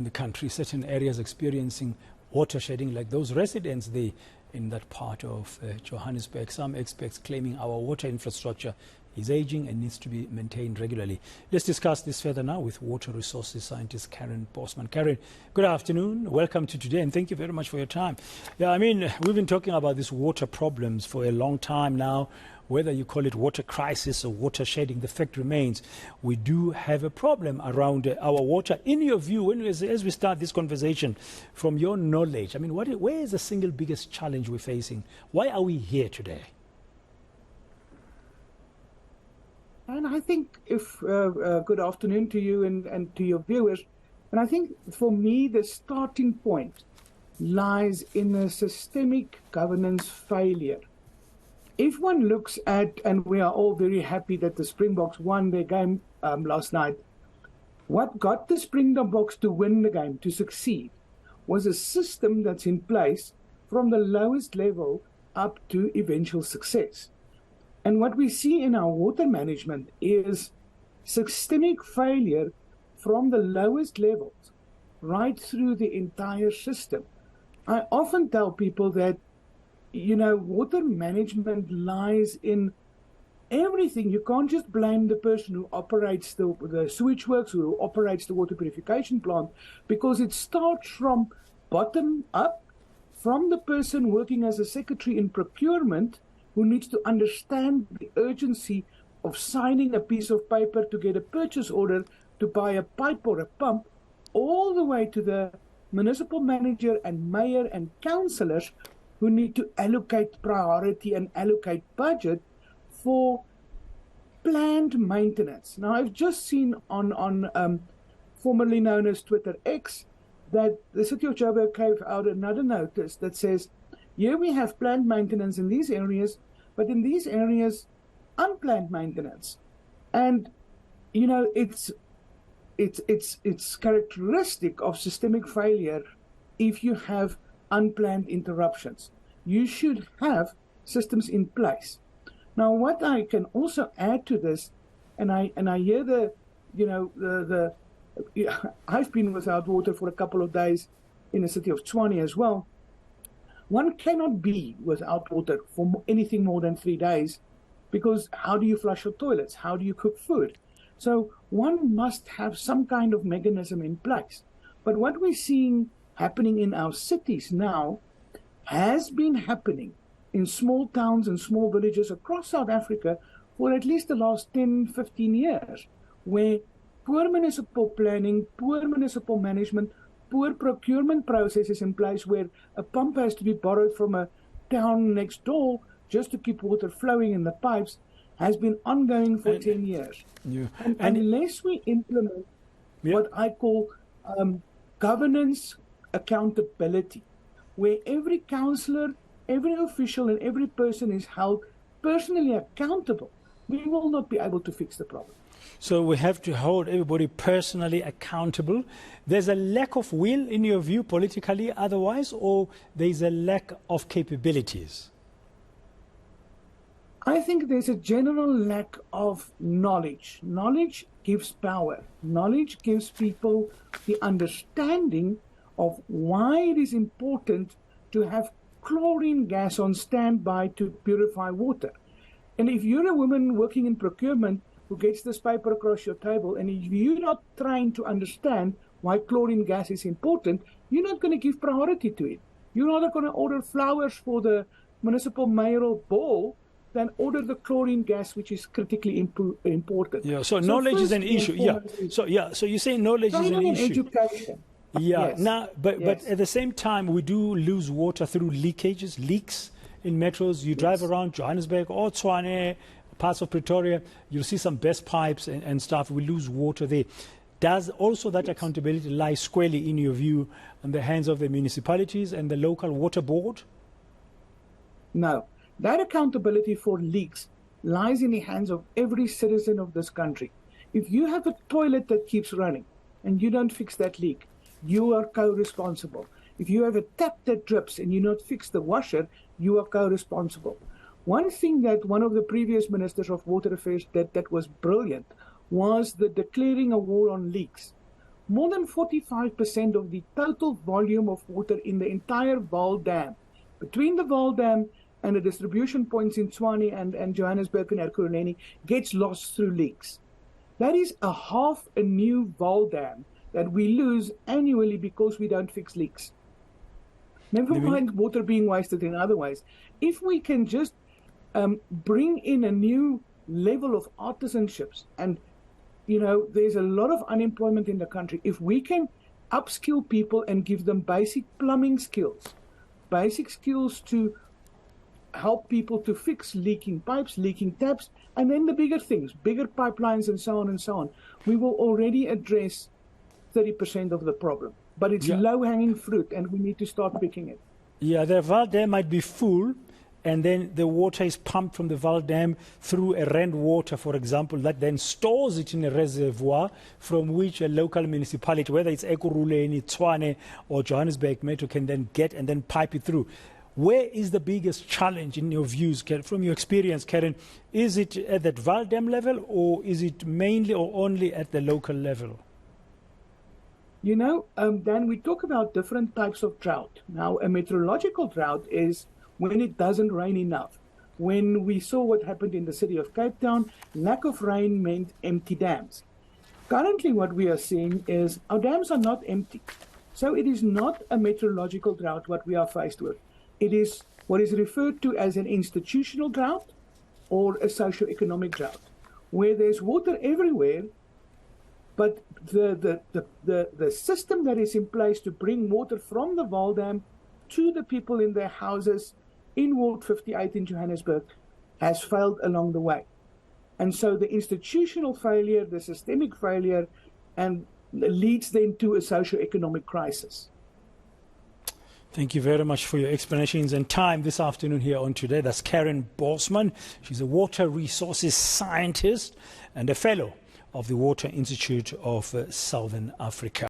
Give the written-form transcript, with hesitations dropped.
the country, certain areas experiencing water shedding, like those residents there in that part of Johannesburg. Some experts claiming our water infrastructure is aging and needs to be maintained regularly. Let's discuss this further now with water resources scientist Carin Bosman. Carin, good afternoon. Welcome to today, and thank you very much for your time. Yeah, I mean, we've been talking about these water problems for a long time now. Whether you call it water crisis or water shedding, the fact remains we do have a problem around our water. In your view, as we start this conversation, from your knowledge, I mean, where is the single biggest challenge we're facing? Why are we here today? And I think good afternoon to you and to your viewers. And I think for me, the starting point lies in a systemic governance failure. If one looks at, and we are all very happy that the Springboks won their game last night, what got the Springboks to win the game, to succeed, was a system that's in place from the lowest level up to eventual success. And what we see in our water management is systemic failure from the lowest levels right through the entire system. I often tell people that, you know, water management lies in everything. You can't just blame the person who operates the sewage works, who operates the water purification plant, because it starts from bottom up, from the person working as a secretary in procurement, who needs to understand the urgency of signing a piece of paper to get a purchase order to buy a pipe or a pump, all the way to the municipal manager and mayor and councillors who need to allocate priority and allocate budget for planned maintenance. Now, I've just seen on formerly known as Twitter X, that the city of Joburg gave out another notice that says, here we have planned maintenance in these areas, but in these areas, unplanned maintenance. And, you know, it's characteristic of systemic failure if you have unplanned interruptions. You should have systems in place. Now, what I can also add to this, and I hear I've been without water for a couple of days in the city of Tshwane as well. One cannot be without water for anything more than 3 days, because how do you flush your toilets? How do you cook food? So one must have some kind of mechanism in place. But what we're seeing happening in our cities now has been happening in small towns and small villages across South Africa for at least the last 10, 15 years, where poor municipal planning, poor municipal management, poor procurement processes in place, where a pump has to be borrowed from a town next door just to keep water flowing in the pipes, has been ongoing for 10 years. Yeah. And unless we implement what I call governance accountability, where every councillor, every official and every person is held personally accountable, we will not be able to fix the problem. So we have to hold everybody personally accountable. There's a lack of will, in your view, politically otherwise, or there's a lack of capabilities? I think there's a general lack of knowledge. Knowledge gives power. Knowledge gives people the understanding of why it is important to have chlorine gas on standby to purify water. And if you're a woman working in procurement who gets this paper across your table, and if you're not trying to understand why chlorine gas is important, you're not going to give priority to it. You're not going to order flowers for the municipal mayoral ball than order the chlorine gas, which is critically important. Yeah. So knowledge is an issue. Yeah. So you say knowledge is an issue. Education. Yeah. Yes. Now, but at the same time, we do lose water through leakages, leaks in metros. You drive around Johannesburg or Tshwane, parts of Pretoria, you'll see some best pipes and stuff. We lose water there. Does also that accountability lie squarely, in your view, in the hands of the municipalities and the local water board? No. That accountability for leaks lies in the hands of every citizen of this country. If you have a toilet that keeps running and you don't fix that leak, you are co-responsible. If you have a tap that drips and you not fix the washer, you are co-responsible. One thing that one of the previous ministers of water affairs that was brilliant was the declaring a war on leaks. more than 45% of the total volume of water in the entire Vaal Dam, between the Vaal Dam and the distribution points in Tshwane and Johannesburg and Ekurhuleni, gets lost through leaks. That is half a new Vaal Dam that we lose annually because we don't fix leaks. Never mind water being wasted in other ways. If we can just bring in a new level of artisanships, and there's a lot of unemployment in the country. If we can upskill people and give them basic plumbing skills, basic skills to help people to fix leaking pipes, leaking taps, and then the bigger things, bigger pipelines and so on, we will already address 30% of the problem. But it's low-hanging fruit, and we need to start picking it. Yeah, the Vaal Dam might be full, and then the water is pumped from the Vaal Dam through a rand water, for example, that then stores it in a reservoir from which a local municipality, whether it's Ekurhuleni, Tshwane, or Johannesburg Metro, can then get and then pipe it through. Where is the biggest challenge in your views, from your experience, Carin? Is it at that Vaal Dam level, or is it mainly or only at the local level? Dan, we talk about different types of drought. Now, a meteorological drought is when it doesn't rain enough. When we saw what happened in the city of Cape Town, lack of rain meant empty dams. Currently, what we are seeing is our dams are not empty. So it is not a meteorological drought what we are faced with. It is what is referred to as an institutional drought or a socio-economic drought, where there's water everywhere, but the system that is in place to bring water from the Vaal Dam to the people in their houses in Ward 58 in Johannesburg has failed along the way. And so the institutional failure, the systemic failure, and leads then to a socio-economic crisis. Thank you very much for your explanations and time this afternoon here on Today. That's Carin Bosman. She's a water resources scientist and a fellow of the Water Institute of Southern Africa.